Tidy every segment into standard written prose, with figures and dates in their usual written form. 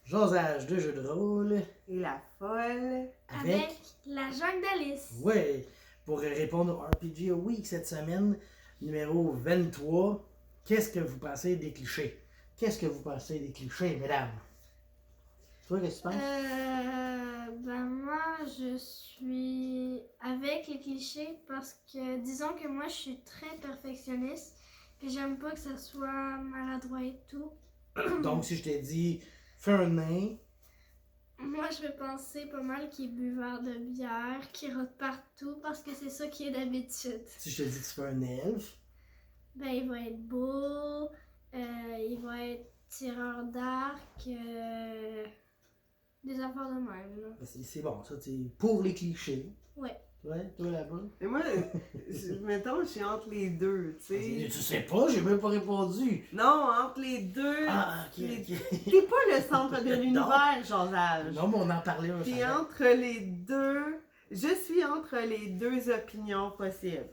Jasage de jeux de rôle. Et la folle. Avec la jungle d'Alice. Oui, pour répondre au RPG Week cette semaine, numéro 23. Qu'est-ce que vous pensez des clichés? Qu'est-ce que vous pensez des clichés, mesdames? Toi, qu'est-ce que tu penses? Moi, je suis avec les clichés parce que, disons que moi, je suis très perfectionniste. Puis j'aime pas que ça soit maladroit et tout. Donc, si je t'ai dit, fais un nain. Moi, je vais penser pas mal qu'il est buveur de bière, qui rote partout parce que c'est ça qui est d'habitude. Si je te dis que tu fais un elfe. Ben, il va être beau, il va être tireur d'arc, des affaires de même. Là. C'est bon, ça, c'est pour les clichés. Ouais. Ouais, toi là-bas. Mais moi, mettons, je suis entre les deux, tu sais. Tu sais pas, j'ai même pas répondu. Non, entre les deux. Ah, ok, ok. T'es pas le centre de l'univers, Jasage. Non, mais on en parlait un T'es jour. entre les deux. Je suis entre les deux opinions possibles.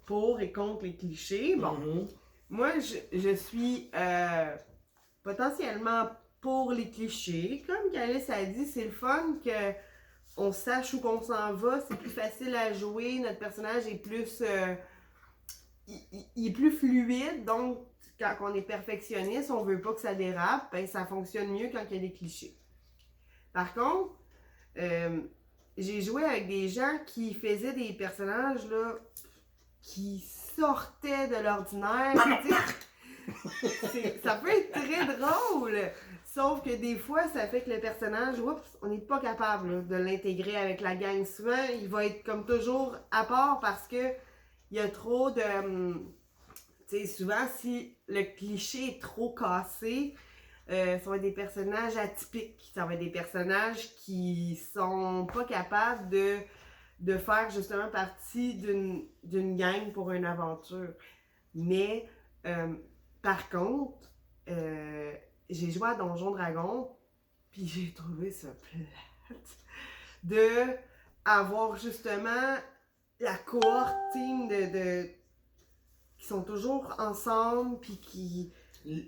Pour et contre les clichés. Bon, moi, je suis potentiellement pour les clichés. Comme Calice a dit, c'est le fun que on sache où qu'on s'en va. C'est plus facile à jouer. Notre personnage est plus... il est plus fluide. Donc, quand on est perfectionniste, on veut pas que ça dérape. Ben, ça fonctionne mieux quand il y a des clichés. Par contre, j'ai joué avec des gens qui faisaient des personnages là, qui sortaient de l'ordinaire. Ça peut être très drôle. Sauf que des fois, ça fait que le personnage, oups, on n'est pas capable là, de l'intégrer avec la gang. Souvent, il va être comme toujours à part parce que il y a trop de... tu sais, souvent, si le cliché est trop cassé, ça va être des personnages atypiques. Ça va être des personnages qui sont pas capables de faire justement partie d'une gang pour une aventure. Mais, par contre, j'ai joué à Donjon Dragon, puis j'ai trouvé ça plate de avoir justement la cohorte team qui sont toujours ensemble, puis qui...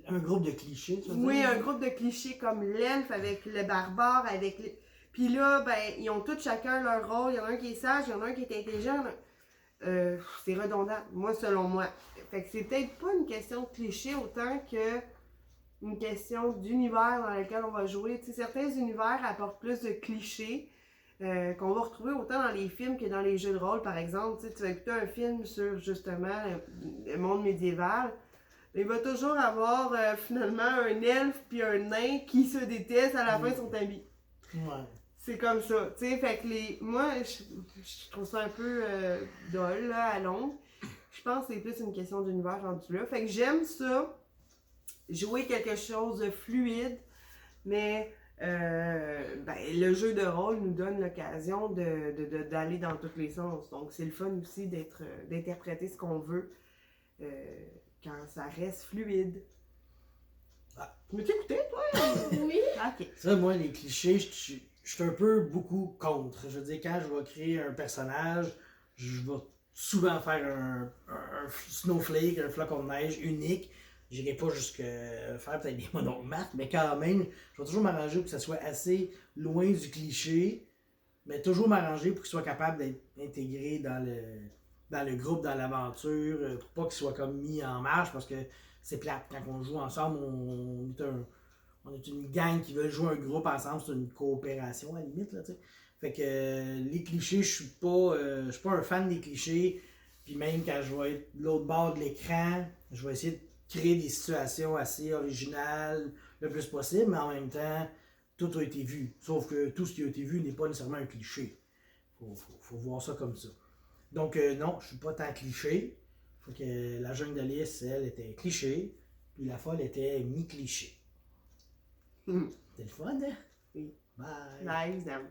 Un groupe de clichés, tu veux dire? Oui, un groupe de clichés comme l'elfe avec le barbare, avec... Puis là, ben, ils ont tous chacun leur rôle. Il y en a un qui est sage, il y en a un qui est intelligent. C'est redondant, moi, selon moi. Fait que c'est peut-être pas une question de cliché autant que une question d'univers dans lequel on va jouer. Tu sais, certains univers apportent plus de clichés qu'on va retrouver autant dans les films que dans les jeux de rôle, par exemple. Tu sais, tu vas écouter un film sur, justement, le monde médiéval. Il va toujours avoir, finalement, un elfe puis un nain qui se détestent, à la fin, sont amis. Ouais. C'est comme ça, tu sais, fait que moi, je trouve ça un peu dole, là, à longue. Je pense que c'est plus une question d'univers rendu là. Fait que j'aime ça, jouer quelque chose de fluide, mais le jeu de rôle nous donne l'occasion d'aller dans tous les sens. Donc c'est le fun aussi d'interpréter ce qu'on veut quand ça reste fluide. Ah. Tu m'as écouté, toi? Oui. Ok. Ça, moi, les clichés, je suis un peu beaucoup contre. Je veux dire, quand je vais créer un personnage, je vais souvent faire un snowflake, un flocon de neige unique. J'irai pas jusqu'à faire peut-être des monomates, mais quand même, je vais toujours m'arranger pour que ça soit assez loin du cliché, mais toujours m'arranger pour qu'il soit capable d'être intégré dans le groupe, dans l'aventure, pour pas qu'il soit comme mis en marche, parce que c'est plate. Quand on joue ensemble, on est une gang qui veut jouer un groupe ensemble, c'est une coopération à la limite, là, tu sais. Fait que les clichés, je suis pas un fan des clichés. Puis même quand je vais être de l'autre bord de l'écran, je vais essayer de créer des situations assez originales le plus possible, mais en même temps, tout a été vu. Sauf que tout ce qui a été vu n'est pas nécessairement un cliché. Faut voir ça comme ça. Donc non, je suis pas tant cliché. Faut que la jungle d'Alice, elle, était cliché, puis la folle était mi-cliché. C'était le fun, hein? Oui. Bye! Bye, Sam.